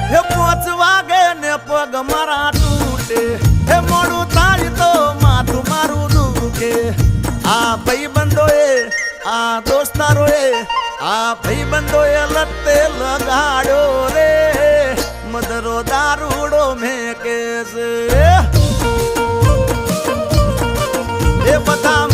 હે 5 વાગે ને પગ મારા તૂટે હે મોડું થાય તો માથું મારું દુખે આ ભાઈબંધોએ આ દોસ્તારોએ આ ભાઈબંધોએ લતે લગાડ્યો રે મદરો દારૂડો મેં કે છે એ બધા